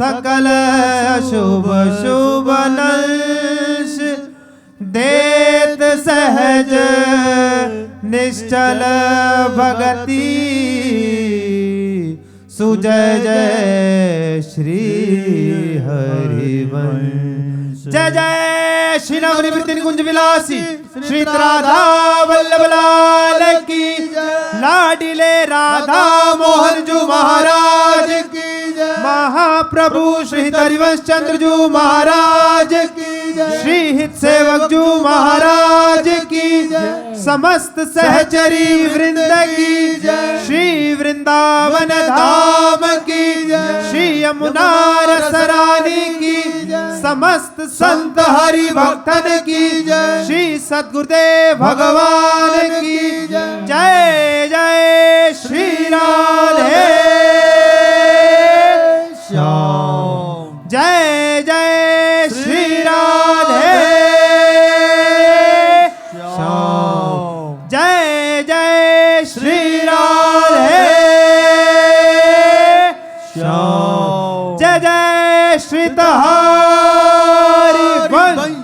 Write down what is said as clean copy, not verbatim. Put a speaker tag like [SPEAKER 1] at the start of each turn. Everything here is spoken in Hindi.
[SPEAKER 1] सकल शुभ शुभ नंश देत सहज निश्चल भगति सुजय जय श्री हरिवंश। जय जय श्री नवनिवृत्ति कुंज विलासी श्री राधा वल्लभ लाल की लाडिले राधा मोहन जी महाराज की महाप्रभु श्री हरिवंश चंद्र जी महाराज की श्री हित सेवक जी महाराज की समस्त सहचरी वृंद की श्री वृंदावन धाम की श्री यमुना रसरानी की समस्त संत हरि भक्तन की श्री सद्गुरुदेव भगवान की जय जय श्री राधे श्याम। जय जय श्री राम।